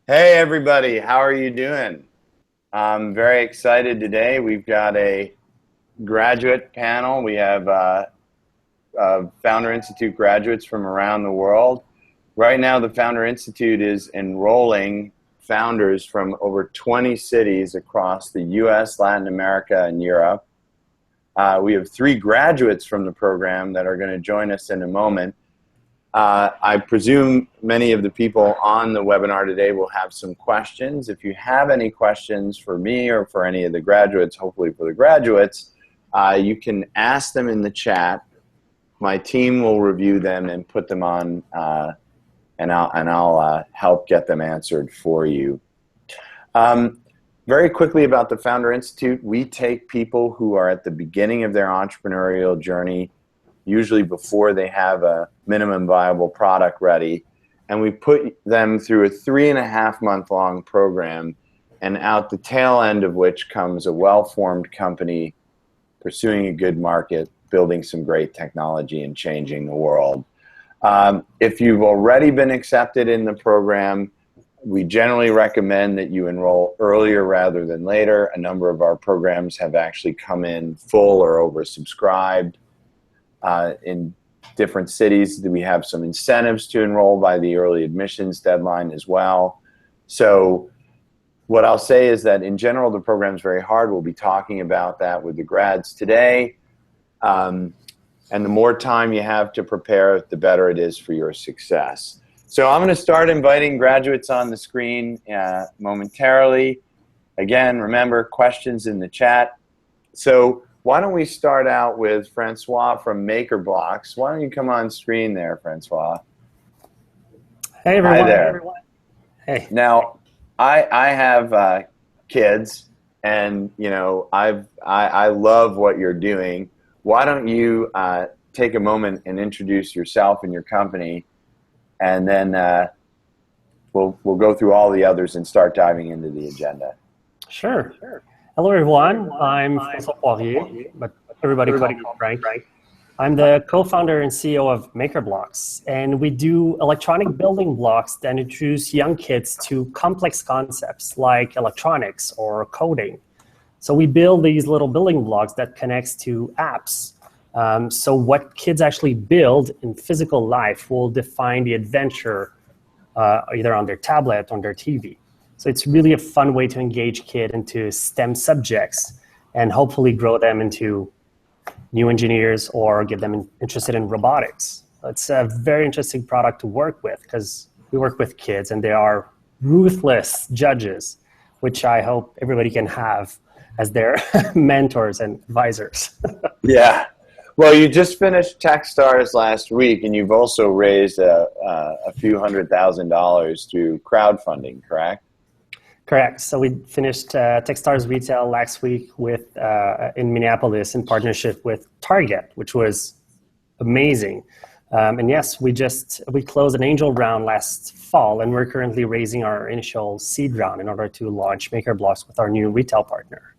Hey everybody, how are you doing? I'm very excited today. We've got a graduate panel. We have Founder Institute graduates from around the world. Right now, the Founder Institute is enrolling founders from over 20 cities across the US, Latin America, and Europe. We have 3 graduates from the program that are going to join us in a moment. I presume many of the people on the webinar today will have some questions. If you have any questions for me or for any of the graduates, hopefully for the graduates, you can ask them in the chat. My team will review them and put them on, and I'll help get them answered for you. Very quickly about the Founder Institute, we take people who are at the beginning of their entrepreneurial journey, usually before they have a minimum viable product ready, and we put them through a 3.5-month-long program, and out the tail end of which comes a well-formed company pursuing a good market, building some great technology, and changing the world. If you've already been accepted in the program, we generally recommend that you enroll earlier rather than later. A number of our programs have actually come in full or oversubscribed. In different cities, we have some incentives to enroll by the early admissions deadline as well. So what I'll say is that in general, the program is very hard. We'll be talking about that with the grads today. And the more time you have to prepare, the better it is for your success. So I'm going to start inviting graduates on the screen momentarily. Again, remember, questions in the chat. So why don't we start out with Francois from MakerBloks. Why don't you come on screen there, Francois? Hey, everyone. Hi there. Hey, everyone. Hey. Now, I have kids, and you know I love what you're doing. Why don't you take a moment and introduce yourself and your company, and then we'll go through all the others and start diving into the agenda. Sure. Hello, everyone. I'm Francois Poirier, but everybody call me Frank. I'm the co-founder and CEO of MakerBloks, and we do electronic building blocks that introduce young kids to complex concepts like electronics or coding. So we build these little building blocks that connects to apps. So what kids actually build in physical life will define the adventure either on their tablet or on their TV. So it's really a fun way to engage kids into STEM subjects and hopefully grow them into new engineers or get them interested in robotics. It's a very interesting product to work with because we work with kids and they are ruthless judges, which I hope everybody can have as their mentors and advisors. Yeah. Well, you just finished Techstars last week, and you've also raised a few $100,000 through crowdfunding, correct? Correct. So we finished Techstars Retail last week with in Minneapolis in partnership with Target, which was amazing. And yes, we closed an angel round last fall, and we're currently raising our initial seed round in order to launch MakerBloks with our new retail partner.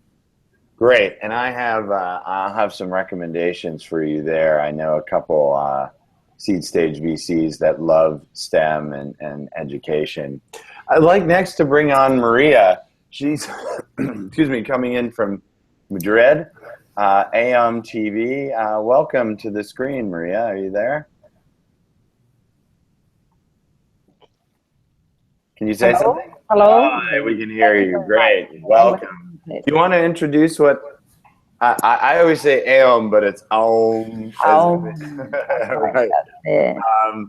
Great, and I'll have some recommendations for you there. I know a couple seed stage VCs that love STEM and education. I'd like next to bring on Maria. She's excuse me, coming in from Madrid, AM TV. Welcome to the screen, Maria. Are you there? Can you say something? Hello. Hi, we can hear you. Great. Welcome. Do you want to introduce what I always say Aom, but it's Aom. Right.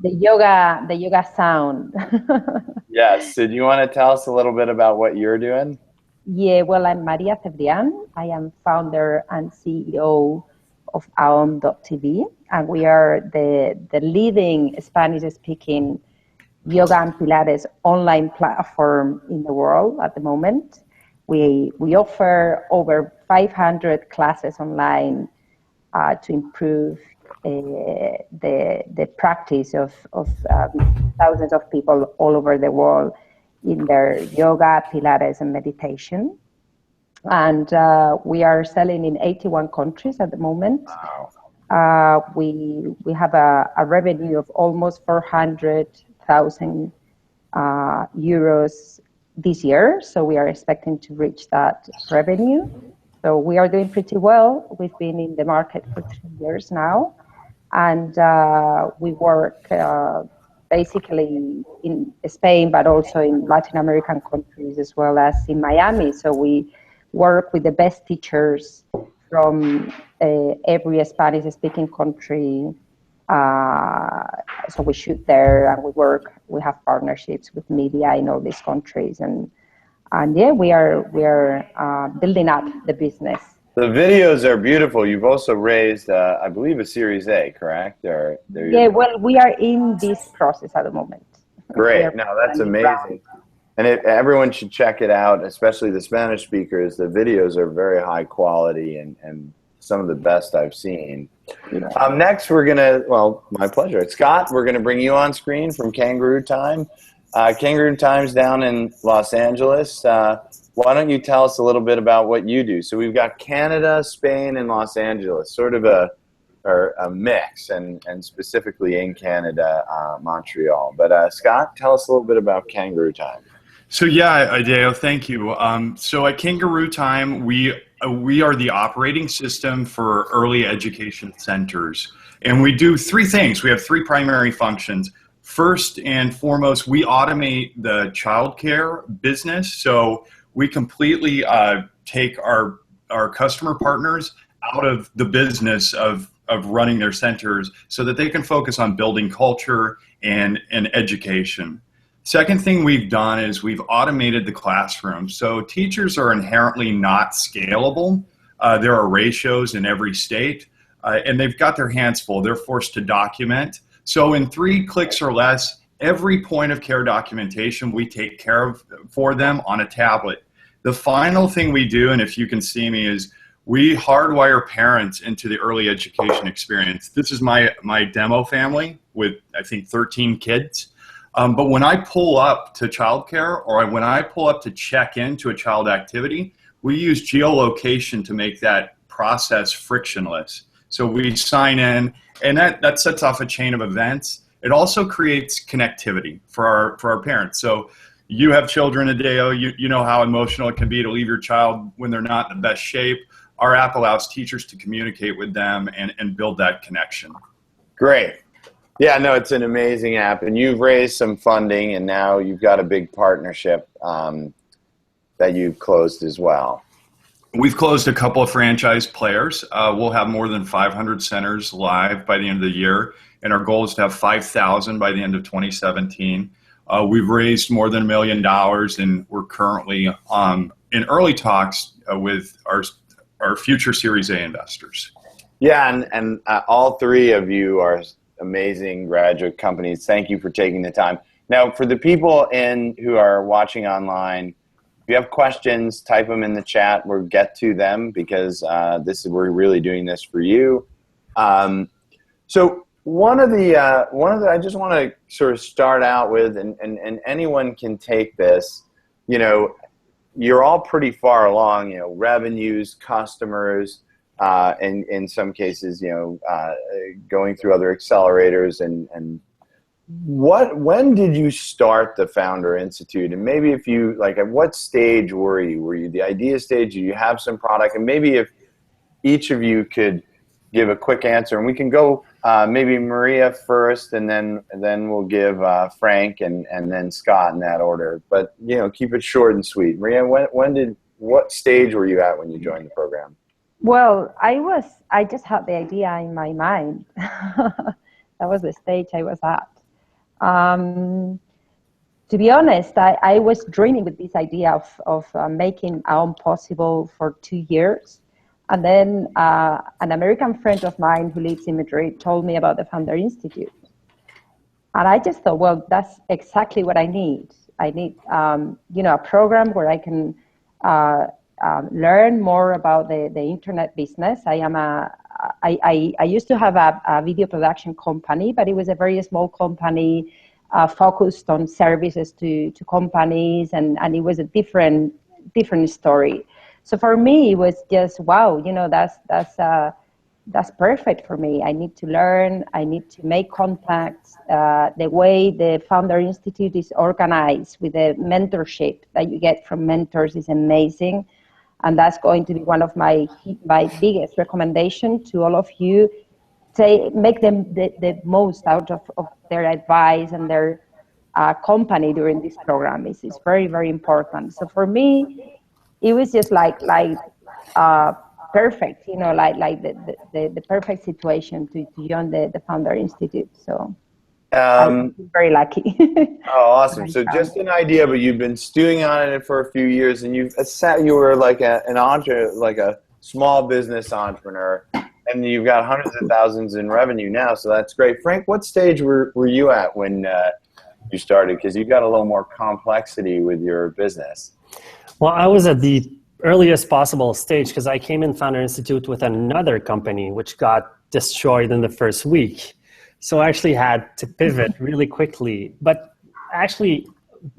The yoga sound. Yes. So do you want to tell us a little bit about what you're doing? Yeah, well, I'm Maria Cebrian. I am founder and CEO of Aom.tv, and we are the leading Spanish-speaking yoga and Pilates online platform in the world at the moment. We offer over 500 classes online to improve the practice of thousands of people all over the world in their yoga, Pilates, and meditation. And we are selling in 81 countries at the moment. Wow. We have a revenue of almost 400,000 euros this year. So we are expecting to reach that revenue. So we are doing pretty well. We've been in the market for 3 years now. And we work basically in Spain, but also in Latin American countries, as well as in Miami. So we work with the best teachers from every Spanish-speaking country. So we shoot there, and we have partnerships with media in all these countries. And yeah, we are building up the business. The videos are beautiful. You've also raised, I believe, a Series A, correct? Yeah, well, we are in this process at the moment. Great. No, that's amazing. And everyone should check it out, especially the Spanish speakers. The videos are very high quality and some of the best I've seen. Next, we're going to, well, my pleasure. Scott, we're going to bring you on screen from Kangaroo Time. Kangaroo Time's down in Los Angeles. Why don't you tell us a little bit about what you do? So we've got Canada, Spain, and Los Angeles, sort of a mix, and specifically in Canada, Montreal. But Scott, tell us a little bit about Kangaroo Time. So yeah, Adeo, thank you. So at Kangaroo Time, we are the operating system for early education centers. And we do 3 things. We have 3 primary functions. First and foremost, we automate the childcare business. So we completely take our customer partners out of the business of running their centers so that they can focus on building culture and education. Second thing we've done is we've automated the classroom. So teachers are inherently not scalable. There are ratios in every state, and they've got their hands full. They're forced to document. So in 3 clicks or less, every point of care documentation we take care of for them on a tablet. The final thing we do, and if you can see me, is we hardwire parents into the early education experience. This is my demo family with, I think, 13 kids. But when I pull up to childcare, or when I pull up to check into a child activity, we use geolocation to make that process frictionless. So we sign in, and that sets off a chain of events. It also creates connectivity for our parents. So you have children, Adeo, you know how emotional it can be to leave your child when they're not in the best shape. Our app allows teachers to communicate with them and build that connection. Great. Yeah, no, it's an amazing app, and you've raised some funding, and now you've got a big partnership that you've closed as well. We've closed a couple of franchise players. We'll have more than 500 centers live by the end of the year, and our goal is to have 5,000 by the end of 2017. We've raised more than $1 million, and we're currently in early talks with our future Series A investors. Yeah, and all 3 of you are amazing graduate companies. Thank you for taking the time. Now, for the people who are watching online, if you have questions, type them in the chat. We'll get to them because we're really doing this for you. So one of the I just want to sort of start out with, and anyone can take this. You know, you're all pretty far along. You know, revenues, customers. And in some cases, you know, going through other accelerators, and when did you start the Founder Institute? And maybe if you, like, at what stage were you? Were you the idea stage? Do you have some product? And maybe if each of you could give a quick answer, and we can go maybe Maria first, and then we'll give Frank and then Scott in that order. But, you know, keep it short and sweet. Maria, what stage were you at when you joined the program? Well, I just had the idea in my mind. That was the stage I was at. To be honest, I was dreaming with this idea of making AOM possible for 2 years. And then an American friend of mine who lives in Madrid told me about the Founder Institute. And I just thought, well, that's exactly what I need. I need, you know, a program where I can learn more about the internet business. I used to have a video production company, but it was a very small company focused on services to companies, and it was a different story. So for me, it was just, wow, you know, that's that's perfect for me. I need to learn. I need to make contacts. The way the Founder Institute is organized with the mentorship that you get from mentors is amazing. And that's going to be one of my biggest recommendations to all of you. Make them the most out of their advice and their company during this program. Is very, very important. So for me, it was just like perfect, you know, like the perfect situation to join the Founder Institute. So I'm very lucky. Oh, awesome! So just an idea, but you've been stewing on it for a few years, and you were like a small business entrepreneur, and you've got hundreds of thousands in revenue now. So that's great. Frank, what stage were you at when you started? Because you've got a little more complexity with your business. Well, I was at the earliest possible stage because I came in Founder Institute with another company which got destroyed in the first week. So I actually had to pivot really quickly. But actually,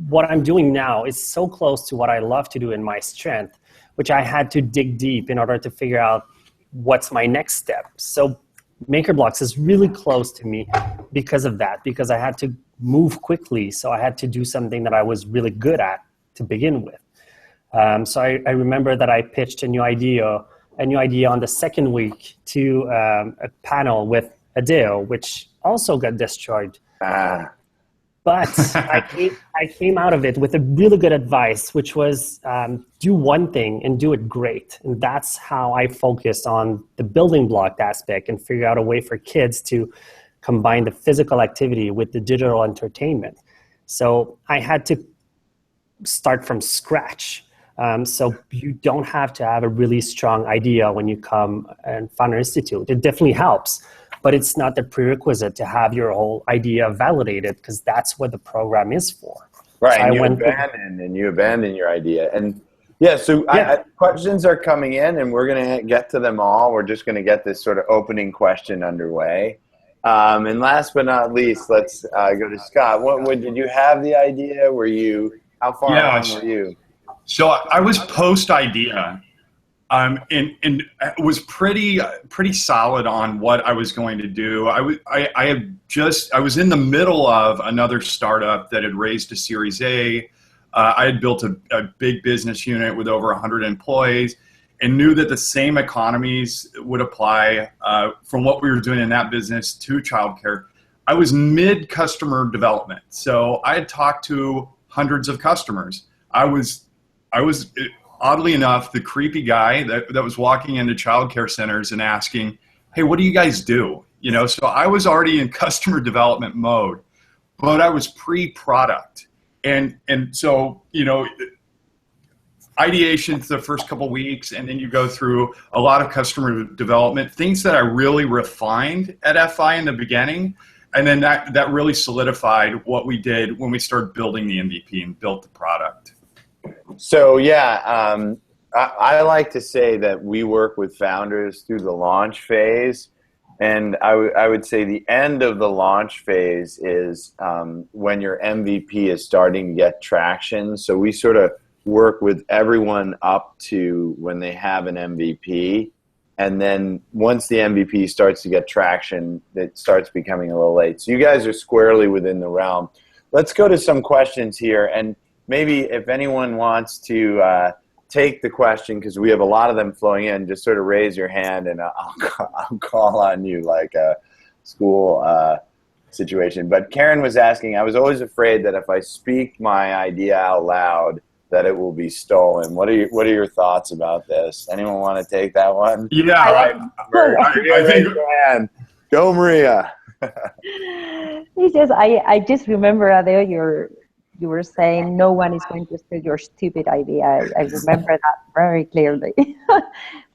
what I'm doing now is so close to what I love to do in my strength, which I had to dig deep in order to figure out what's my next step. So MakerBloks is really close to me because of that, because I had to move quickly. So I had to do something that I was really good at to begin with. So I remember that I pitched a new idea on the second week to a panel with Adeo, which also got destroyed. But I came out of it with a really good advice, which was do one thing and do it great. And that's how I focused on the building block aspect and figure out a way for kids to combine the physical activity with the digital entertainment. So I had to start from scratch. So you don't have to have a really strong idea when you come and Founder Institute. It definitely helps, but it's not the prerequisite to have your whole idea validated, because that's what the program is for. Right, So and you abandon your idea. And questions are coming in, and we're going to get to them all. We're just going to get this sort of opening question underway. And last but not least, let's go to Scott. Did you have the idea? How far along were you? So I was post idea, and was pretty solid on what I was going to do. I was in the middle of another startup that had raised a Series A. I had built a big business unit with over 100 employees, and knew that the same economies would apply from what we were doing in that business to childcare. I was mid customer development, so I had talked to hundreds of customers. I was oddly enough the creepy guy that was walking into childcare centers and asking, "Hey, what do you guys do?" You know, so I was already in customer development mode, but I was pre-product, and so, you know, ideation for the first couple weeks, and then you go through a lot of customer development, things that I really refined at FI in the beginning, and then that really solidified what we did when we started building the MVP and built the product. So I like to say that we work with founders through the launch phase, and I would say the end of the launch phase is when your MVP is starting to get traction. So we sort of work with everyone up to when they have an MVP, and then once the MVP starts to get traction, it starts becoming a little late. So you guys are squarely within the realm. Let's go to some questions here, and maybe if anyone wants to take the question, because we have a lot of them flowing in, just sort of raise your hand and I'll call on you like a school situation. But Karen was asking, I was always afraid that if I speak my idea out loud, that it will be stolen. What are your thoughts about this? Anyone want to take that one? Yeah, I think. Go, Maria. I just remember, Adeo, you were saying no one is going to steal your stupid idea. I remember that very clearly.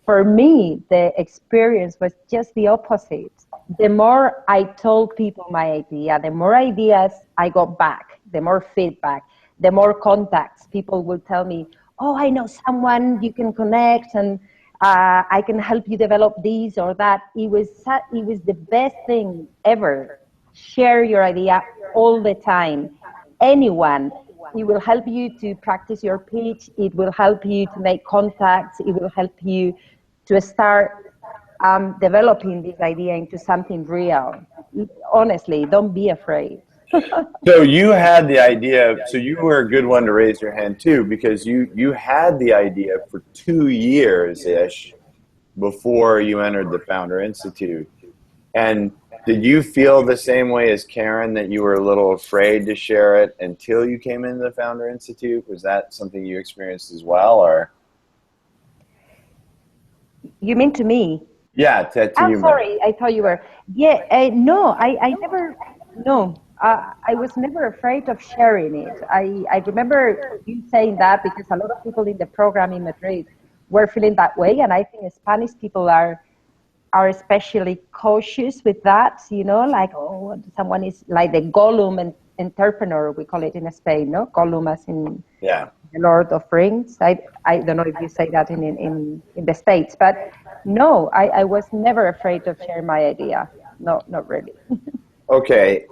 For me, the experience was just the opposite. The more I told people my idea, the more ideas I got back, the more feedback, the more contacts. People will tell me, "Oh, I know someone you can connect, and I can help you develop this or that." It was the best thing ever. Share your idea all the time. Anyone. It will help you to practice your pitch. It will help you to make contacts. It will help you to start developing this idea into something real. Honestly, don't be afraid. So you had the idea, so you were a good one to raise your hand too, because you had the idea for 2 years-ish before you entered the Founder Institute. And did you feel the same way as Karen, that you were a little afraid to share it until you came into the Founder Institute? Was that something you experienced as well, or? You mean to me? Yeah, to you. I'm sorry, I thought you were. Yeah, no, I never, no. I was never afraid of sharing it. I remember you saying that because a lot of people in the program in Madrid were feeling that way, and I think Spanish people are especially cautious with that, you know, like, oh, someone is like the Gollum and entrepreneur, we call it in Spain, no? Gollum as in the Lord of Rings. I don't know if you say that in the States, but no, I was never afraid of sharing my idea. No, not really. Okay,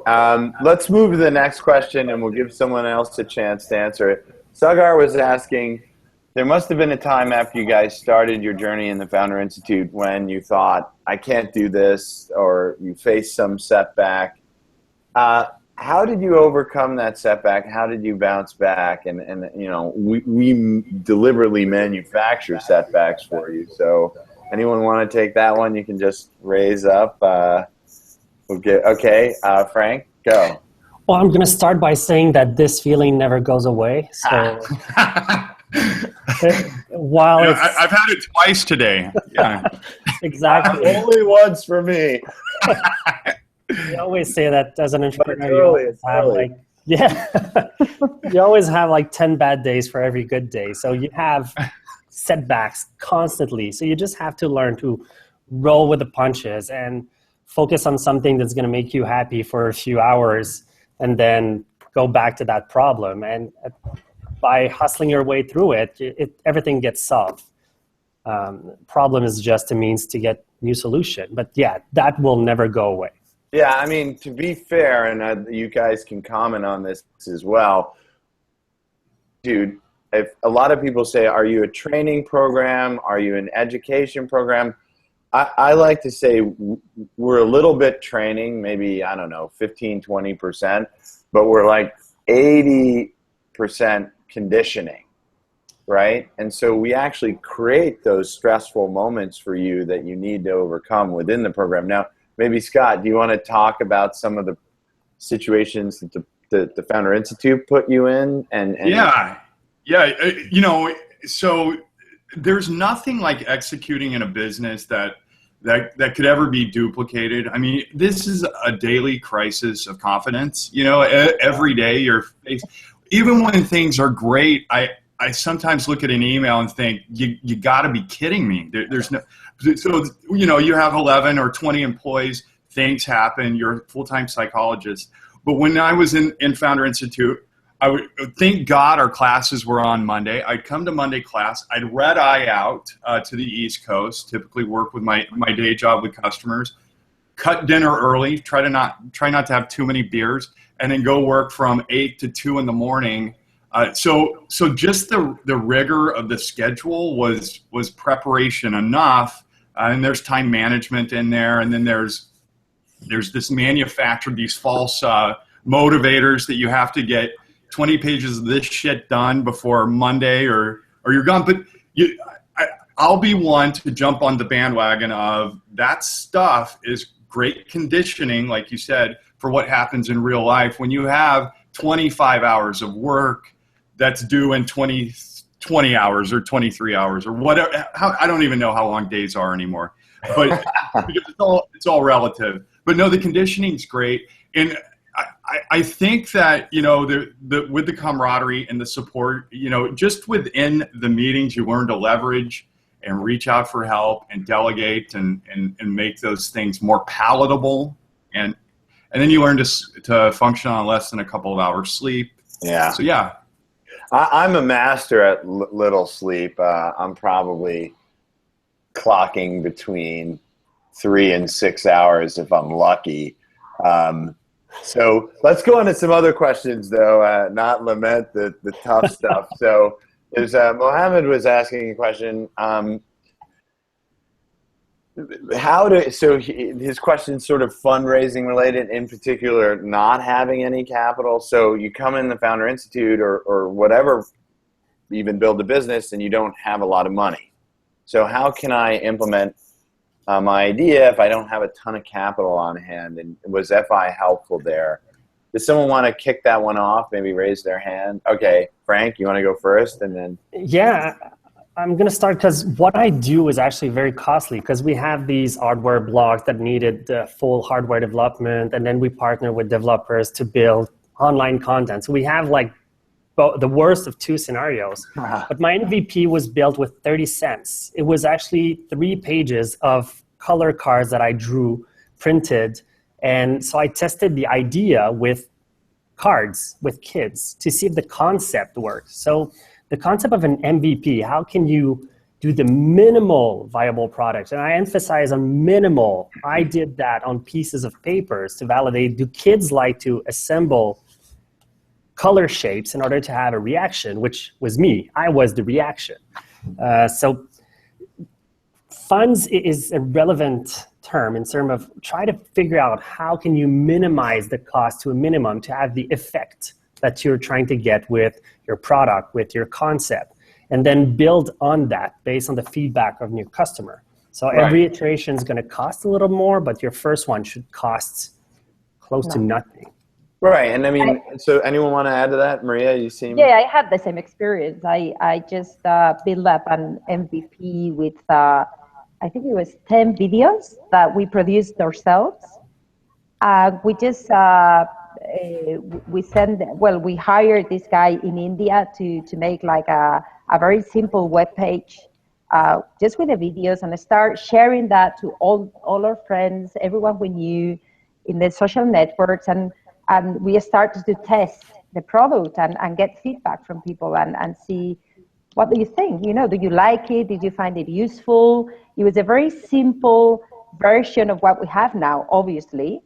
let's move to the next question, and we'll give someone else a chance to answer it. Sagar was asking, there must have been a time after you guys started your journey in the Founder Institute when you thought, I can't do this, or you faced some setback. How did you overcome that setback? How did you bounce back? And you know, we deliberately manufacture setbacks for you. So anyone want to take that one? You can just raise up. Okay, Frank, go. Well, I'm going to start by saying that this feeling never goes away. So while I've had it twice today. Yeah. Exactly. Only once for me. You always say that as an entrepreneur. You always have like 10 bad days for every good day. So you have setbacks constantly. So you just have to learn to roll with the punches and focus on something that's going to make you happy for a few hours and then go back to that problem. And by hustling your way through it, everything gets solved. Problem is just a means to get new solution. But yeah, that will never go away. Yeah, I mean, to be fair, and you guys can comment on this as well, dude, if a lot of people say, are you a training program? Are you an education program? I like to say we're a little bit training, maybe, I don't know, 15, 20%, but we're like 80% conditioning, right? And so we actually create those stressful moments for you that you need to overcome within the program. Now, maybe Scott, do you want to talk about some of the situations that the Founder Institute put you in? And yeah, you know, so there's nothing like executing in a business that could ever be duplicated. I mean, this is a daily crisis of confidence. You know, every day you're faced, even when things are great. I sometimes look at an email and think, you got to be kidding me. There's no. So, you know, you have 11 or 20 employees, things happen, you're a full-time psychologist. But when I was in Founder Institute, I would thank God our classes were on Monday. I'd come to Monday class, I'd red eye out to the East Coast, typically work with my day job with customers, cut dinner early, try not to have too many beers, and then go work from 8 to 2 in the morning. So just the rigor of the schedule was preparation enough. And there's time management in there, and then there's this manufactured, these false motivators that you have to get 20 pages of this shit done before Monday or you're gone. But I'll be one to jump on the bandwagon of that stuff is great conditioning, like you said, for what happens in real life. When you have 25 hours of work that's due in 20 hours or 23 hours or whatever. I don't even know how long days are anymore, but it's all relative. But no, the conditioning's great. And I think that, you know, with the camaraderie and the support, you know, just within the meetings, you learn to leverage and reach out for help and delegate and make those things more palatable. And then you learn to function on less than a couple of hours sleep. Yeah. So yeah. I'm a master at little sleep. I'm probably clocking between 3 and 6 hours if I'm lucky. So let's go on to some other questions, though, not lament the tough stuff. So there's Mohammed was asking a question. his question is sort of fundraising related, in particular, not having any capital. So you come in the Founder Institute or whatever, even build a business, and you don't have a lot of money. So how can I implement my idea if I don't have a ton of capital on hand? And was FI helpful there? Does someone want to kick that one off? Maybe raise their hand. Okay, Frank, you want to go first, and then? Yeah, I'm going to start because what I do is actually very costly because we have these hardware blocks that needed full hardware development, and then we partner with developers to build online content. So we have like the worst of two scenarios. But my MVP was built with 30 cents. It was actually 3 pages of color cards that I drew, printed. And so I tested the idea with cards, with kids, to see if the concept works. So the concept of an MVP, how can you do the minimal viable product? And I emphasize on minimal. I did that on pieces of papers to validate, do kids like to assemble color shapes in order to have a reaction, which was me. I was the reaction. So funds is a relevant term in terms of try to figure out how can you minimize the cost to a minimum to have the effect that you're trying to get with your product, with your concept, and then build on that based on the feedback of your customer. So every iteration is going to cost a little more, but your first one should cost close to nothing. Right, and I mean, so anyone want to add to that? Maria, you seem... Yeah, I had the same experience. I just built up an MVP with, I think it was 10 videos that we produced ourselves. We just, we hired this guy in India to make like a very simple web page just with the videos, and start sharing that to all our friends, everyone we knew in the social networks, and we started to test the product and get feedback from people and see, what do you think? You know, do you like it? Did you find it useful? It was a very simple version of what we have now, obviously,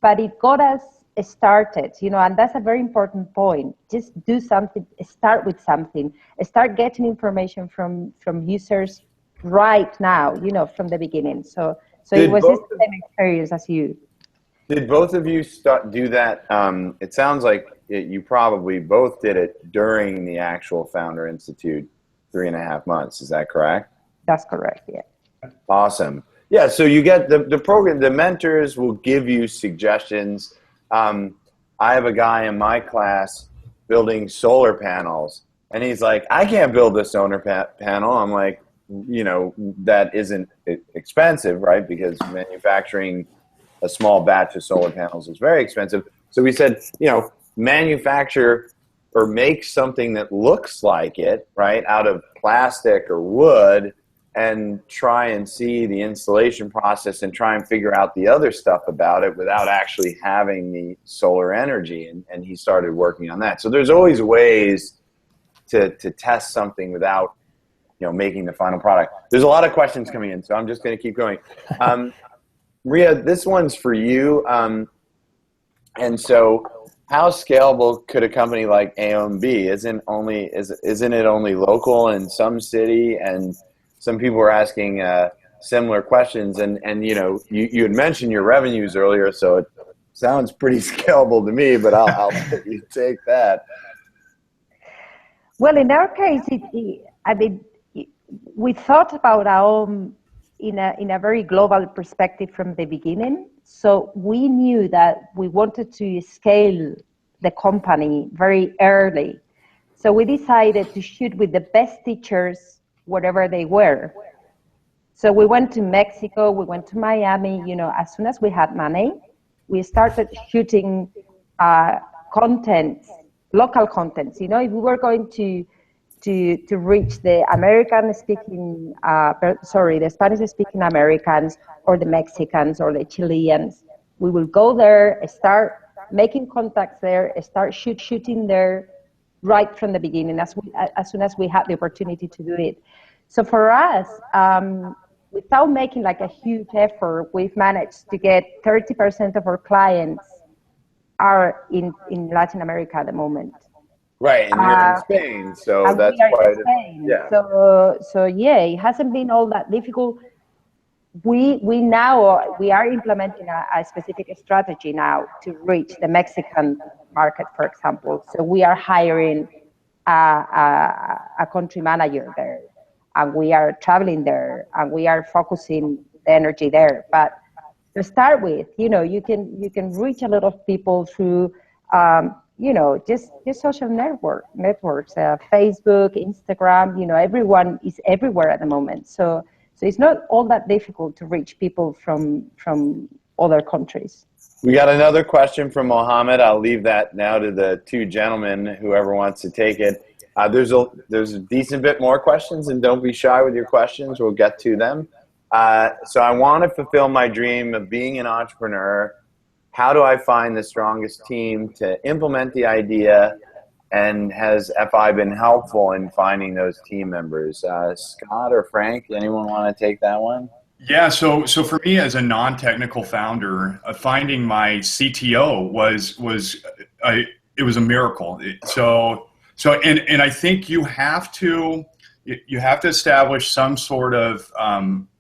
but it got us started, you know, and that's a very important point. Just do something, start with something, start getting information from users right now, you know, from the beginning. So it was just the same experience as you. Did both of you do that? It sounds like you probably both did it during the actual Founder Institute 3.5 months. Is that correct? That's correct, yeah. Awesome. Yeah, so you get the program, the mentors will give you suggestions. I have a guy in my class building solar panels, and he's like, I can't build a solar panel. I'm like, you know, that isn't expensive, right? Because manufacturing a small batch of solar panels is very expensive. So we said, you know, manufacture or make something that looks like it, right, out of plastic or wood, and try and see the installation process and try and figure out the other stuff about it without actually having the solar energy. And he started working on that. So there's always ways to test something without, you know, making the final product. There's a lot of questions coming in, so I'm just going to keep going. Maria, this one's for you. And so how scalable could a company like AOM be? Isn't it only local in some city? And some people were asking similar questions. And you know, you had mentioned your revenues earlier, so it sounds pretty scalable to me, but I'll let you take that. Well, in our case, I mean, we thought about AOM in a very global perspective from the beginning. So we knew that we wanted to scale the company very early. So we decided to shoot with the best teachers wherever they were. So we went to Mexico, we went to Miami, you know, as soon as we had money, we started shooting content, local contents. You know, if we were going to reach the American-speaking, the Spanish-speaking Americans or the Mexicans or the Chileans, we will go there, start making contacts there, start shooting there right from the beginning as soon as we had the opportunity to do it. So for us, without making like a huge effort, we've managed to get 30% of our clients are in Latin America at the moment. Right, and you're in Spain, so that's quite yeah. So yeah, it hasn't been all that difficult. we are implementing a specific strategy now to reach the Mexican market, for example. So we are hiring a country manager there, and we are traveling there, and we are focusing the energy there. But to start with, you can reach a lot of people through just social networks, Facebook, Instagram. Everyone is everywhere at the moment. So it's not all that difficult to reach people from other countries. We got another question from Mohammed. I'll leave that now to the two gentlemen, whoever wants to take it. There's a decent bit more questions, and don't be shy with your questions. We'll get to them. So I want to fulfill my dream of being an entrepreneur. How do I find the strongest team to implement the idea? And has FI been helpful in finding those team members? Scott or Frank, anyone want to take that one? Yeah, so for me as a non-technical founder, finding my CTO was a miracle. So I think you have to establish some sort of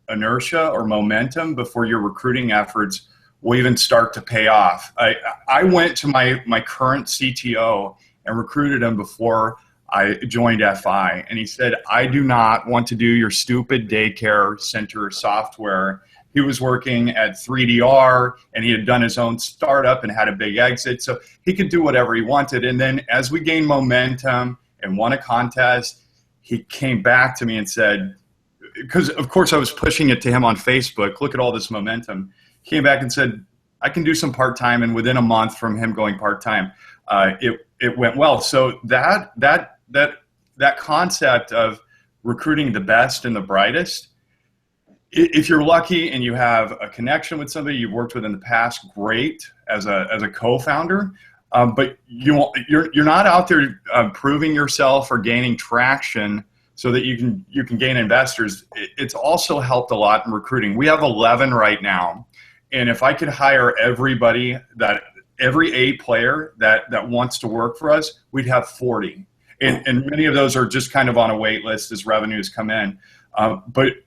inertia or momentum before your recruiting efforts will even start to pay off. I went to my current CTO and recruited him before I joined FI. And he said, I do not want to do your stupid daycare center software. He was working at 3DR, and he had done his own startup and had a big exit. So he could do whatever he wanted. And then as we gained momentum and won a contest, he came back to me and said, because of course I was pushing it to him on Facebook, look at all this momentum. He came back and said, I can do some part-time. And within a month from him going part-time, it went well. So that concept of recruiting the best and the brightest, if you're lucky and you have a connection with somebody you've worked with in the past, great as a co-founder. But you're not out there proving yourself or gaining traction so that you can gain investors. It's also helped a lot in recruiting. We have 11 right now, and if I could hire every A player that wants to work for us, we'd have 40. And many of those are just kind of on a wait list as revenues come in. But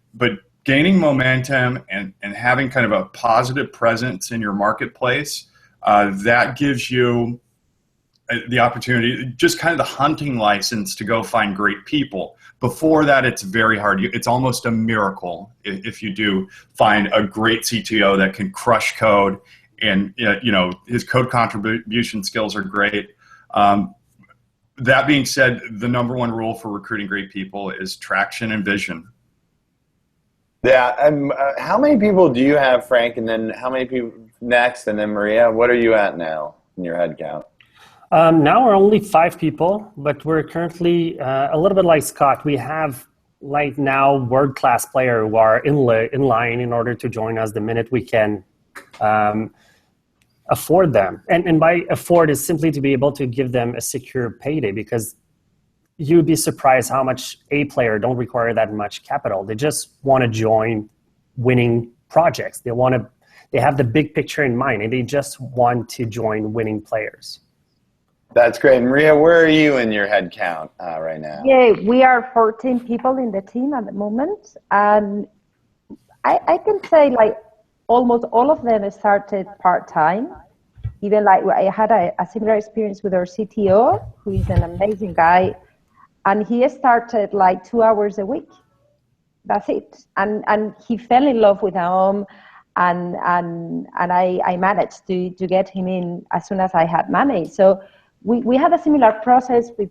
gaining momentum and having kind of a positive presence in your marketplace, that gives you the opportunity, just kind of the hunting license to go find great people. Before that, it's very hard. It's almost a miracle if you do find a great CTO that can crush code, and his code contribution skills are great. That being said, the number one rule for recruiting great people is traction and vision. Yeah. How many people do you have, Frank? And then how many people next? And then Maria, what are you at now in your head count? Now we're only 5 people, but we're currently a little bit like Scott. We have right now world-class players who are in line in order to join us the minute we can afford them. And by afford is simply to be able to give them a secure payday, because you'd be surprised how much A player don't require that much capital. They just want to join winning projects. They have the big picture in mind, and they just want to join winning players. That's great. Maria, where are you in your head count right now? Yeah, we are 14 people in the team at the moment. And I can say like almost all of them started part-time. Even like I had a similar experience with our CTO, who is an amazing guy. And he started like 2 hours a week. That's it. And he fell in love with home. And I managed to get him in as soon as I had money. So we had a similar process with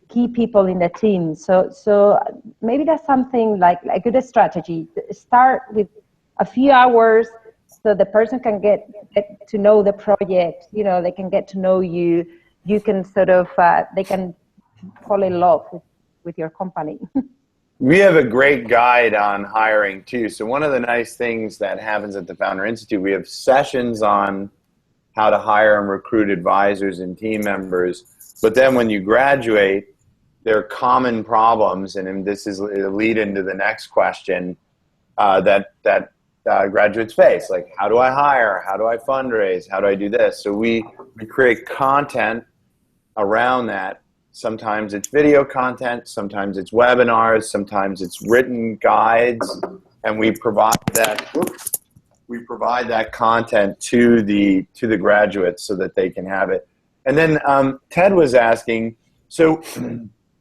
key people in the team. So maybe that's something like a good strategy. Start with a few hours so the person can get to know the project. They can get to know you. You can sort of, they can fall in love with your company. We have a great guide on hiring too. So one of the nice things that happens at the Founder Institute, we have sessions on how to hire and recruit advisors and team members. But then when you graduate, there are common problems, and this is a lead into the next question that graduates face. Like, how do I hire? How do I fundraise? How do I do this? So we create content around that. Sometimes it's video content, sometimes it's webinars, sometimes it's written guides. and we provide that. We provide that content to the graduates so that they can have it. And then Ted was asking, so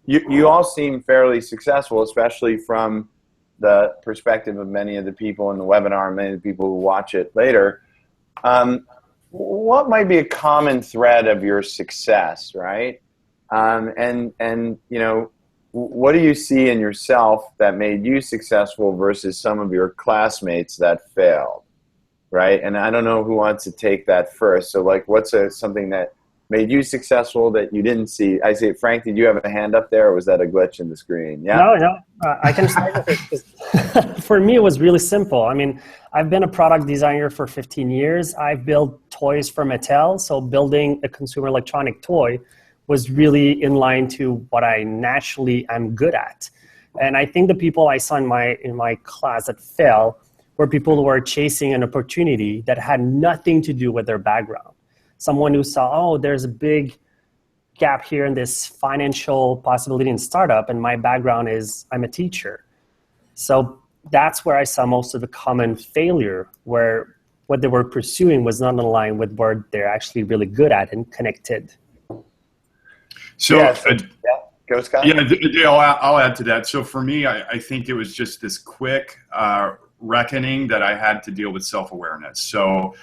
you all seem fairly successful, especially from the perspective of many of the people in the webinar and many of the people who watch it later. What might be a common thread of your success, right? And you know, what do you see in yourself that made you successful versus some of your classmates that failed, right? And I don't know who wants to take that first. So like, what's something that made you successful that you didn't see? I say, Frank, did you have a hand up there, or was that a glitch in the screen? Yeah. No, I can start with it. For me, it was really simple. I mean, I've been a product designer for 15 years. I've built toys for Mattel, so building a consumer electronic toy was really in line to what I naturally am good at. And I think the people I saw in my class that failed were people who were chasing an opportunity that had nothing to do with their background. Someone who saw, oh, there's a big gap here in this financial possibility in startup, and my background is I'm a teacher. So that's where I saw most of the common failure, where what they were pursuing was not in line with what they're actually really good at and connected. So, go Scott. Yeah, I'll add to that. So for me, I think it was just this quick reckoning that I had to deal with self-awareness. So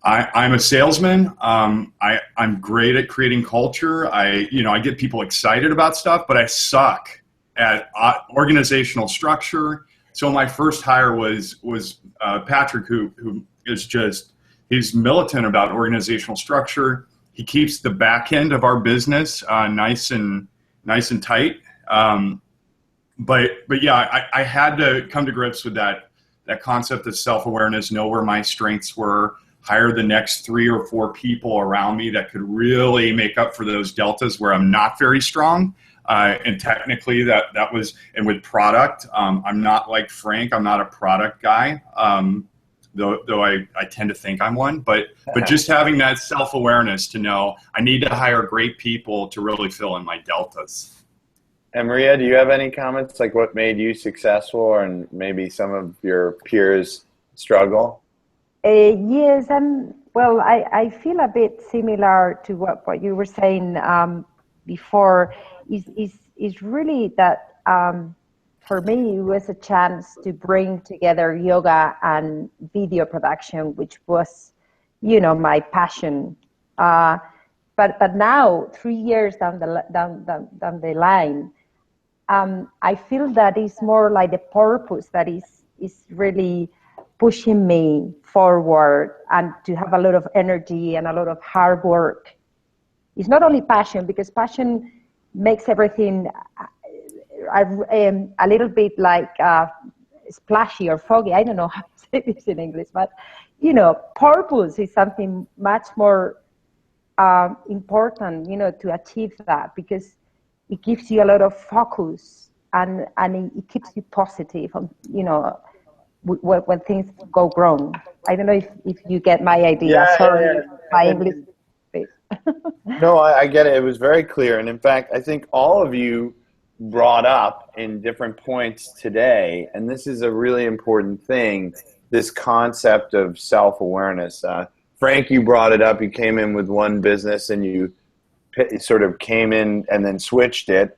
I'm a salesman. I'm great at creating culture. I get people excited about stuff, but I suck at organizational structure. So my first hire was Patrick, who is he's militant about organizational structure. He keeps the back end of our business nice and tight. But yeah, I had to come to grips with that concept of self-awareness, know where my strengths were, hire the next 3 or 4 people around me that could really make up for those deltas where I'm not very strong. And technically that was, and with product, I'm not like Frank, I'm not a product guy. Though I tend to think I'm one, but just having that self-awareness to know I need to hire great people to really fill in my deltas. And Maria, do you have any comments, like what made you successful and maybe some of your peers struggle? Yes, and well, I feel a bit similar to what you were saying before. Is really that for me, it was a chance to bring together yoga and video production, which was, my passion. But now, 3 years down the line, I feel that it's more like the purpose that is really pushing me forward, and to have a lot of energy and a lot of hard work. It's not only passion, because passion makes everything a little bit like splashy or foggy. I don't know how to say this in English, but purpose is something much more important, to achieve that, because it gives you a lot of focus and it keeps you positive, when things go wrong. I don't know if you get my idea. Yeah, Sorry, yeah. my English. No, I get it. It was very clear. And in fact, I think all of you brought up in different points today, and this is a really important thing, this concept of self-awareness. Frank, you brought it up. You came in with one business and you sort of came in and then switched it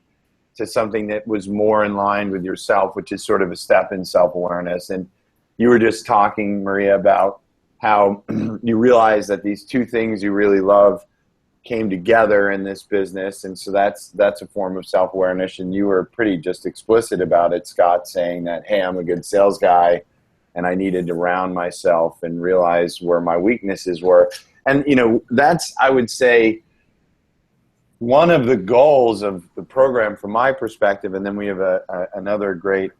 to something that was more in line with yourself, which is sort of a step in self-awareness. And you were just talking, Maria, about how you realize that these two things you really love came together in this business, and so that's a form of self-awareness. And you were pretty just explicit about it, Scott, saying that, hey, I'm a good sales guy and I needed to round myself and realize where my weaknesses were. And that's, I would say, one of the goals of the program from my perspective. And then we have another great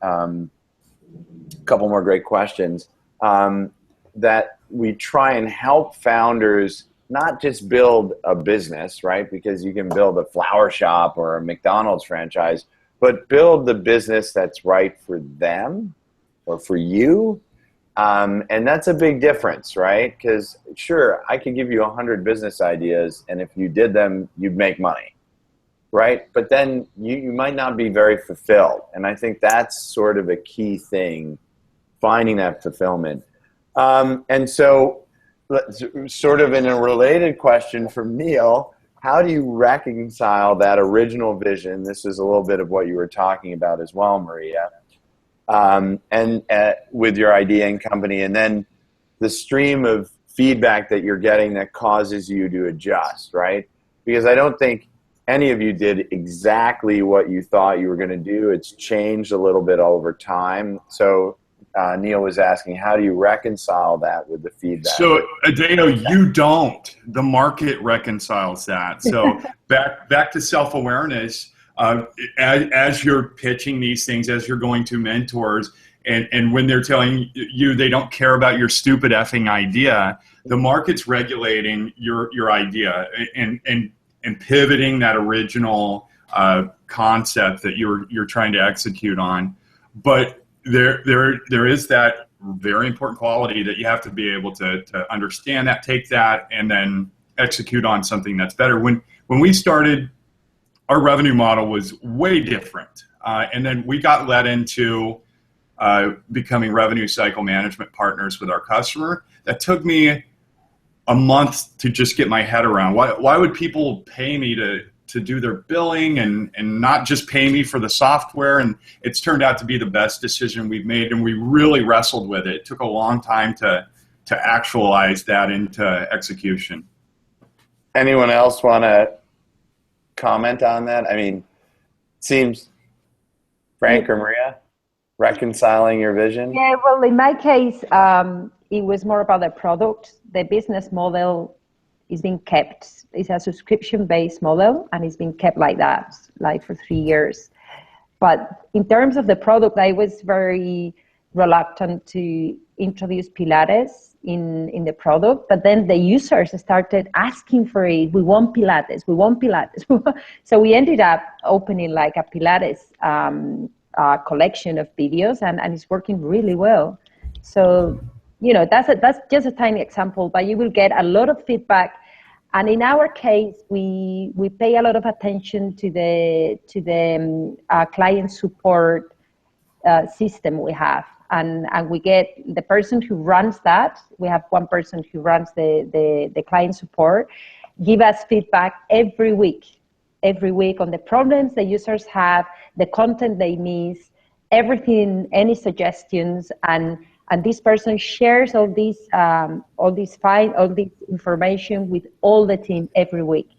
couple more great questions, that we try and help founders not just build a business, right? Because you can build a flower shop or a McDonald's franchise, but build the business that's right for them or for you. And that's a big difference, right? Because sure, I could give you 100 business ideas, and if you did them, you'd make money, right? But then you might not be very fulfilled. And I think that's sort of a key thing finding that fulfillment. And so, sort of in a related question from Neil, how do you reconcile that original vision? This is a little bit of what you were talking about as well, Maria, and with your idea and company, and then the stream of feedback that you're getting that causes you to adjust, right? Because I don't think any of you did exactly what you thought you were going to do. It's changed a little bit over time. So Neil was asking, how do you reconcile that with the feedback? So Adeo, you don't. The market reconciles that. So back to self-awareness. As you're pitching these things, as you're going to mentors, and when they're telling you they don't care about your stupid effing idea, the market's regulating your idea and pivoting that original concept that you're trying to execute on. But there is that very important quality that you have to be able to understand that, take that, and then execute on something that's better. When we started, our revenue model was way different, and then we got led into becoming revenue cycle management partners with our customer. That took me a month to just get my head around. Why would people pay me to do their billing and not just pay me for the software? And it's turned out to be the best decision we've made, and we really wrestled with it. It took a long time to actualize that into execution. Anyone else want to comment on that? I mean, it seems, Frank or Maria, reconciling your vision? Yeah, well, in my case, it was more about the product. The business model is being kept. It's a subscription-based model, and it's been kept like that, like for 3 years. But in terms of the product, I was very reluctant to introduce Pilates in the product, but then the users started asking for it. We want Pilates, we want Pilates. So we ended up opening like a Pilates collection of videos, and it's working really well. So, you know, that's just a tiny example, but you will get a lot of feedback. And in our case, we pay a lot of attention to the client support system we have, and we get the person who runs that. We have one person who runs the client support, give us feedback every week on the problems the users have, the content they miss, everything, any suggestions, and this person shares all this information with all the team every week.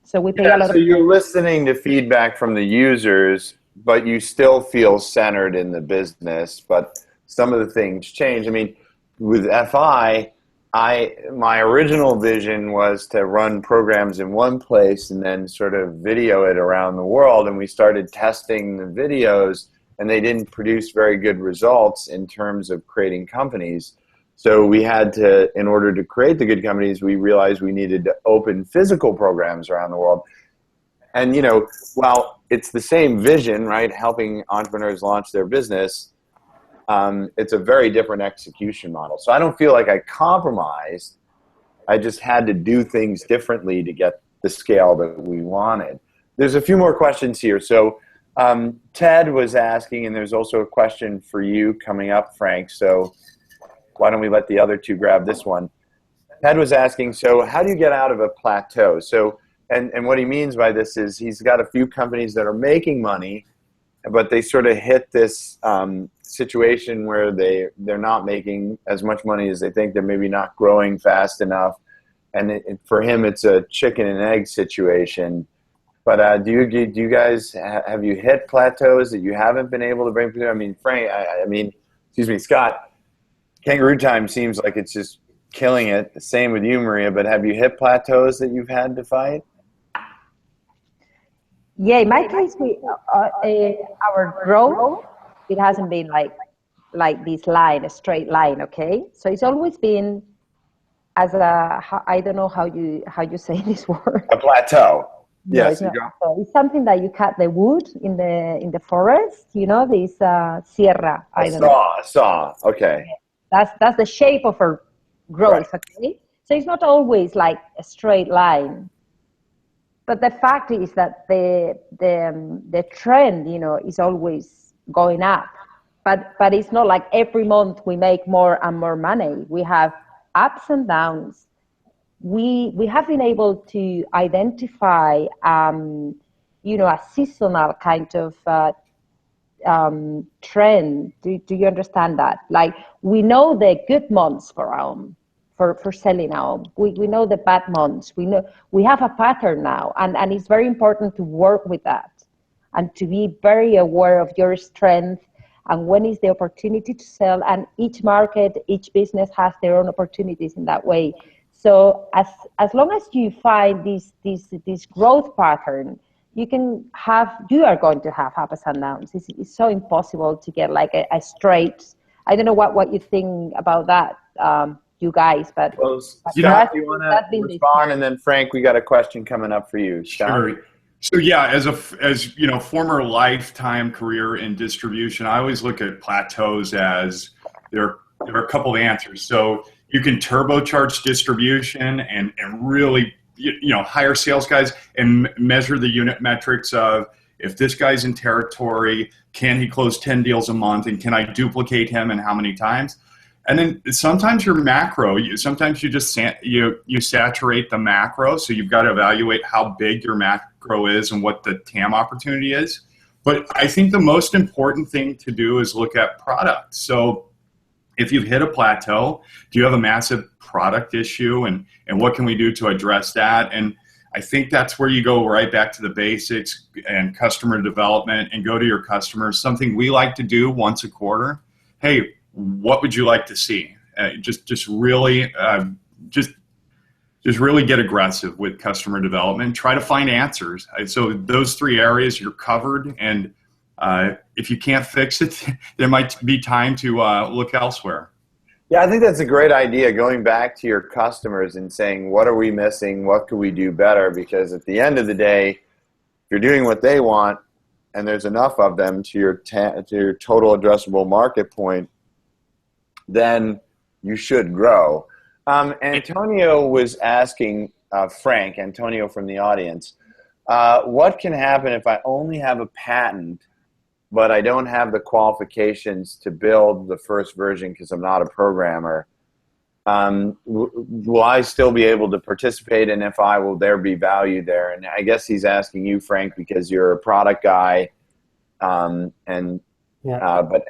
So we pay a lot of. So you're listening to feedback from the users, but you still feel centered in the business, but some of the things change. I mean, with FI, my original vision was to run programs in one place and then sort of video it around the world, and we started testing the videos, and they didn't produce very good results in terms of creating companies. So we had to, in order to create the good companies, we realized we needed to open physical programs around the world. And, you know, while it's the same vision, right, helping entrepreneurs launch their business, it's a very different execution model. So I don't feel like I compromised. I just had to do things differently to get the scale that we wanted. There's a few more questions here. So Ted was asking, and there's also a question for you coming up, Frank. So why don't we let the other two grab this one? Ted was asking, so how do you get out of a plateau? So, and what he means by this is he's got a few companies that are making money, but they sort of hit this situation where they're not making as much money as they think. They're maybe not growing fast enough. And for him, it's a chicken and egg situation. But do you guys, have you hit plateaus that you haven't been able to bring through? I mean, Frank, Scott, Kangaroo Time seems like it's just killing it. The same with you, Maria, but have you hit plateaus that you've had to fight? Yeah, in my case, our growth, it hasn't been like this line, a straight line, okay? So it's always been as I don't know how you say this word. A plateau. No, Yes, it's something that you cut the wood in the forest, you know, this sierra. Saw. Okay. That's the shape of our growth, right. Okay? So it's not always like a straight line. But the fact is that the trend, you know, is always going up. but it's not like every month we make more and more money. We have ups and downs. We have been able to identify, a seasonal kind of trend. Do you understand that? Like, we know the good months for selling now. We know the bad months. We have a pattern now, and it's very important to work with that and to be very aware of your strength and when is the opportunity to sell. And each market, each business has their own opportunities in that way. So as long as you find this growth pattern, you are going to have ups and downs. It's so impossible to get like a straight. I don't know what you think about that, you guys, but Scott, do you want to respond? And then Frank, we got a question coming up for you. Scott? Sure. So yeah, as you know, former lifetime career in distribution, I always look at plateaus as there are a couple of answers. So you can turbocharge distribution and really hire sales guys and measure the unit metrics of, if this guy's in territory, can he close 10 deals a month, and can I duplicate him and how many times? And then sometimes your macro, sometimes you just you saturate the macro, so you've got to evaluate how big your macro is and what the TAM opportunity is. But I think the most important thing to do is look at product. So if you've hit a plateau, do you have a massive product issue, and what can we do to address that? And I think that's where you go right back to the basics and customer development, and go to your customers. Something we like to do once a quarter. Hey, what would you like to see? Just really get aggressive with customer development. Try to find answers. So those three areas, you're covered. And if you can't fix it, there might be time to look elsewhere. Yeah, I think that's a great idea, going back to your customers and saying, what are we missing? What could we do better? Because at the end of the day, if you're doing what they want and there's enough of them to your total addressable market point, then you should grow. Antonio was asking Frank, Antonio from the audience, what can happen if I only have a patent but I don't have the qualifications to build the first version because I'm not a programmer? Will I still be able to participate? And if will there be value there? And I guess he's asking you, Frank, because you're a product guy. But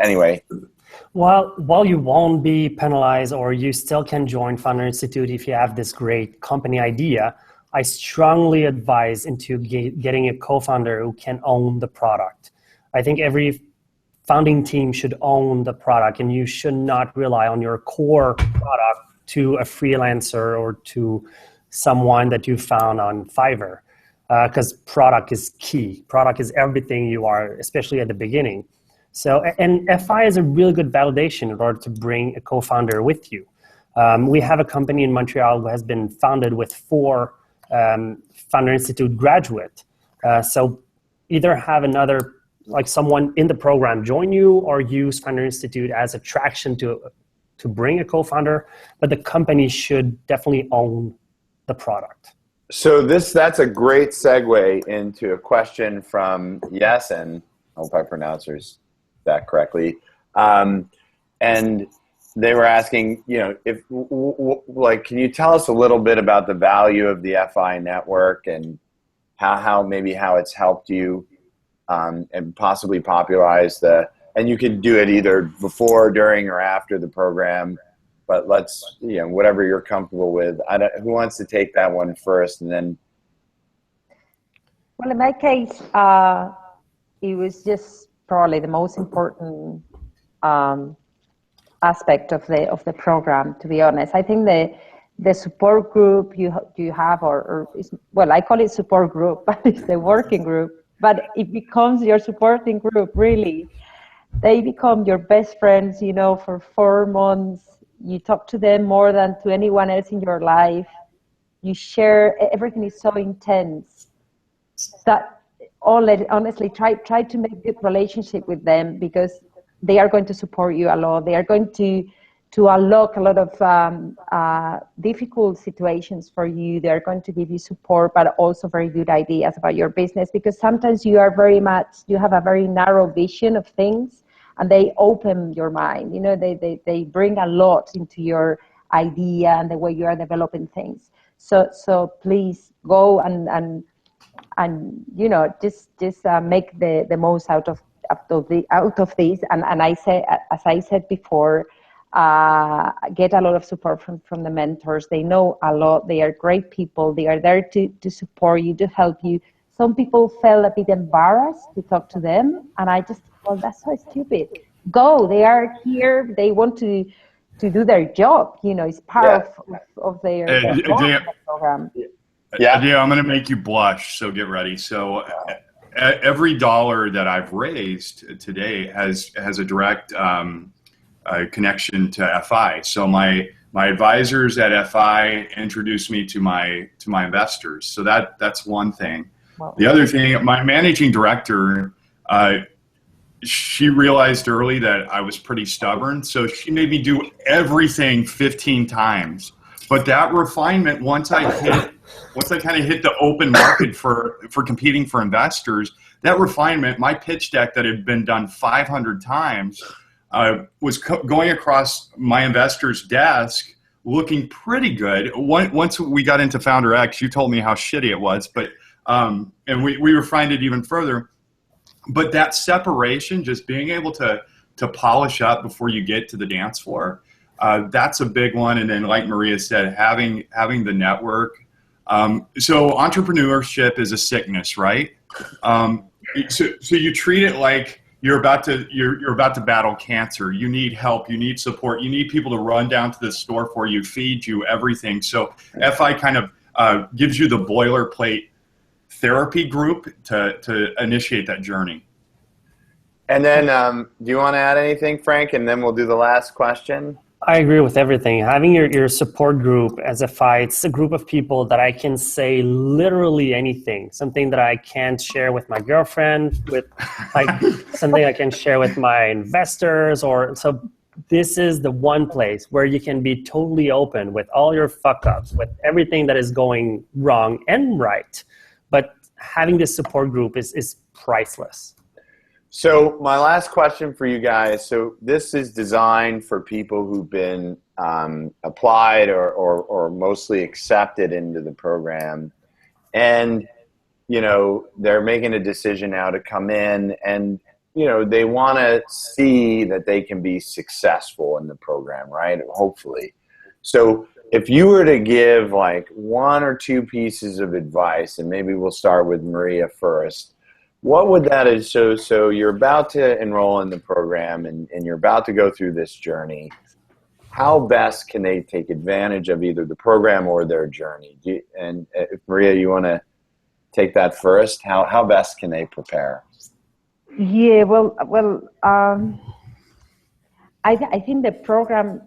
anyway. While you won't be penalized, or you still can join Founder Institute if you have this great company idea, I strongly advise into getting a co-founder who can own the product. I think every founding team should own the product, and you should not rely on your core product to a freelancer or to someone that you found on Fiverr, because product is key. Product is everything you are, especially at the beginning. So, and FI is a really good validation in order to bring a co-founder with you. We have a company in Montreal who has been founded with 4 Founder Institute graduates. So either have another, like someone in the program join you, or use Founder Institute as attraction to bring a co-founder, but the company should definitely own the product. So that's a great segue into a question from Yasin. I hope I pronounced that correctly. And they were asking, if can you tell us a little bit about the value of the FI network and how it's helped you and possibly popularize and you could do it either before, during, or after the program, but let's, whatever you're comfortable with. Who wants to take that one first? And then. Well, in my case, it was just probably the most important aspect of the program, to be honest. I think the support group you have, I call it support group, but it's the working group, but it becomes your supporting group, really. They become your best friends, for 4 months. You talk to them more than to anyone else in your life. You share, everything is so intense that honestly, try to make good relationship with them, because they are going to support you a lot. They are going to unlock a lot of difficult situations for you. They're going to give you support, but also very good ideas about your business, because sometimes you have a very narrow vision of things, and they open your mind. You know, they bring a lot into your idea and the way you are developing things. So please go and you know, just make the most out of this. And I say, as I said before, get a lot of support from the mentors. They know a lot. They are great people. They are there to support you, to help you. Some people felt a bit embarrassed to talk to them, and I just, well, that's so stupid. Go. They are here. They want to do their job. You know, it's part of their program. Yeah, Adeo, I'm going to make you blush, so get ready. So every dollar that I've raised today has a direct connection to FI. So my advisors at FI introduced me to my investors. So that's one thing. Wow. The other thing, my managing director, she realized early that I was pretty stubborn, so she made me do everything 15 times. But that refinement, once I kind of hit the open market for competing for investors, that refinement, my pitch deck that had been done 500 times, was going across my investor's desk looking pretty good. Once we got into Founder X, you told me how shitty it was, but and we refined it even further. But that separation, just being able to polish up before you get to the dance floor, that's a big one. And then, like Maria said, having the network. So entrepreneurship is a sickness, right? So you treat it like you're about to battle cancer. You need help. You need support. You need people to run down to the store for you, feed you, everything. So FI kind of gives you the boilerplate therapy group to initiate that journey. And then, do you want to add anything, Frank? And then we'll do the last question. I agree with everything. Having your support group as a FI, it's a group of people that I can say literally anything, something that I can't share with my girlfriend, with like something I can share with my investors, or so this is the one place where you can be totally open with all your fuck ups, with everything that is going wrong and right. But having this support group is priceless. So my last question for you guys. So this is designed for people who've been applied or mostly accepted into the program. And, you know, they're making a decision now to come in and, you know, they want to see that they can be successful in the program, right? Hopefully. So if you were to give like one or two pieces of advice, and maybe we'll start with Maria first, what would that is? So you're about to enroll in the program and you're about to go through this journey. How best can they take advantage of either the program or their journey? And if Maria, you want to take that first, how best can they prepare? Yeah, well, I think the program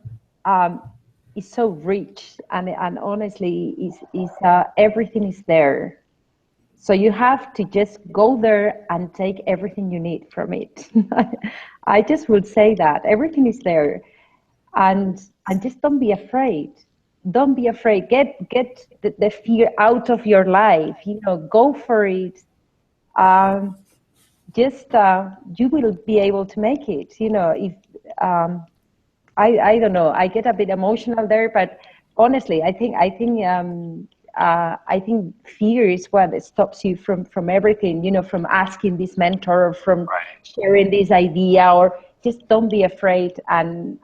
is so rich and honestly is everything is there. So you have to just go there and take everything you need from it. I just would say that everything is there, and just don't be afraid. Don't be afraid. Get the fear out of your life. You know, go for it. You will be able to make it. You know, if I don't know, I get a bit emotional there, but honestly, I think fear is what stops you from everything, you know, from asking this mentor, or from sharing this idea, or just don't be afraid and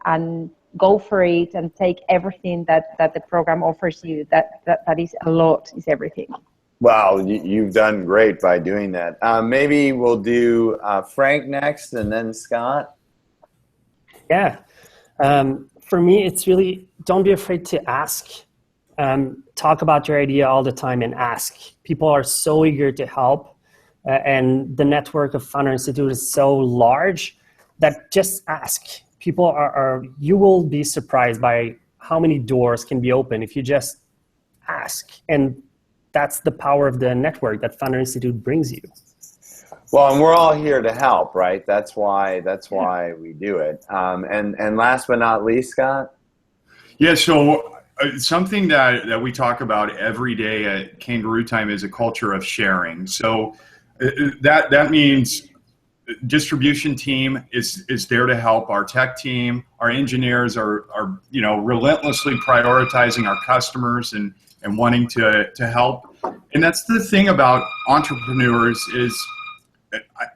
go for it and take everything that the program offers you. That is a lot, is everything. Well, you've done great by doing that. Maybe we'll do Frank next and then Scott. Yeah. For me, it's really, don't be afraid to ask. Talk about your idea all the time and ask. People are so eager to help, and the network of Founder Institute is so large that just ask. People are you will be surprised by how many doors can be open if you just ask. And that's the power of the network that Founder Institute brings you. Well, and we're all here to help, right? That's why we do it. And last but not least, Scott? Yeah, so something that we talk about every day at Kangaroo Time is a culture of sharing. So that means distribution team is there to help. Our tech team, our engineers are relentlessly prioritizing our customers and wanting to help. And that's the thing about entrepreneurs is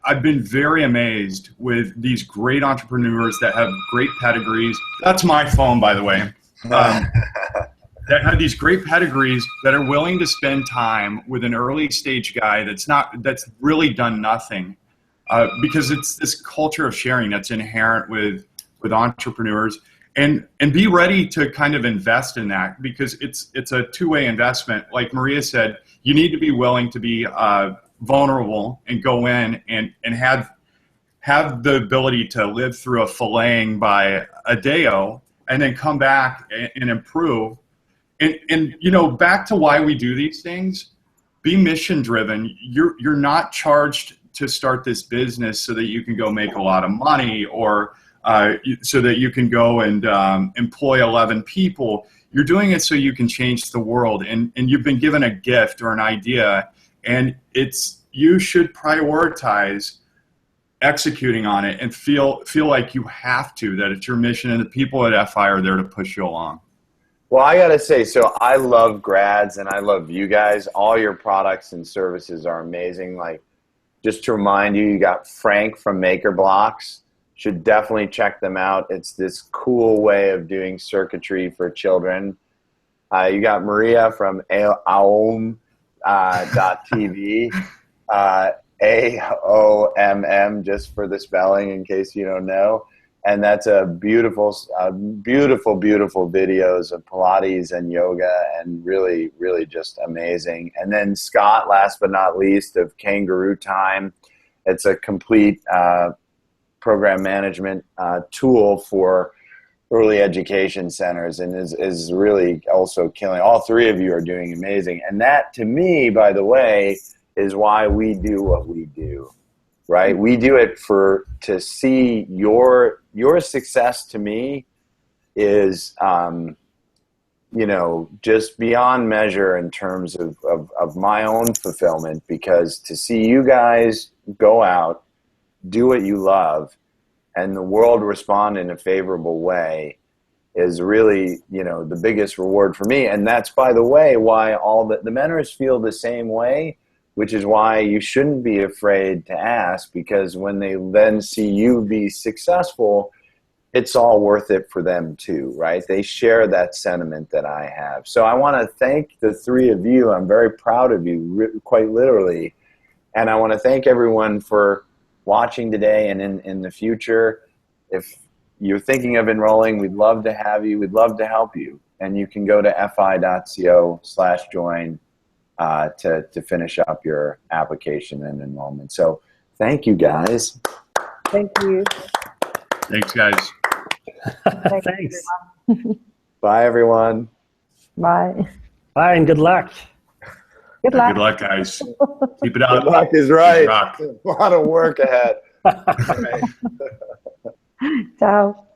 I've been very amazed with these great entrepreneurs that have great pedigrees. That's my phone, by the way. That have these great pedigrees that are willing to spend time with an early stage guy that's really done nothing. Because it's this culture of sharing that's inherent with entrepreneurs, and be ready to kind of invest in that, because it's a two-way investment. Like Maria said, you need to be willing to be vulnerable and go in and have the ability to live through a filleting by Adeo and then come back and improve. And back to why we do these things, be mission driven. You're not charged to start this business so that you can go make a lot of money, or so that you can go and employ 11 people. You're doing it so you can change the world, and you've been given a gift or an idea, and you should prioritize executing on it and feel like you have to, that it's your mission, and the people at FI are there to push you along. Well, I got to say, so I love grads and I love you guys. All your products and services are amazing. Like, just to remind you, you got Frank from MakerBloks. Should definitely check them out. It's this cool way of doing circuitry for children. You got Maria from AOM.TV, AOMM, just for the spelling in case you don't know. And that's a beautiful, beautiful videos of Pilates and yoga, and really, really just amazing. And then Scott, last but not least, of Kangaroo Time. It's a complete program management tool for early education centers, and is really also killing. All three of you are doing amazing. And that, to me, by the way, is why we do what we do. Right? We do it to see your success. To me is, just beyond measure in terms of my own fulfillment, because to see you guys go out, do what you love, and the world respond in a favorable way is really, the biggest reward for me. And that's, by the way, why all the mentors feel the same way, which is why you shouldn't be afraid to ask, because when they then see you be successful, it's all worth it for them too, right? They share that sentiment that I have. So I want to thank the three of you. I'm very proud of you, quite literally. And I want to thank everyone for watching today and in the future. If you're thinking of enrolling, we'd love to have you. We'd love to help you. And you can go to fi.co/join to finish up your application and enrollment. So thank you, guys. Thank you. Thanks, guys. Thanks. Bye, everyone. Bye. Bye, and good luck. Good luck. Good luck, guys. Keep it up. Good luck is right. Rock. A lot of work ahead. Ciao.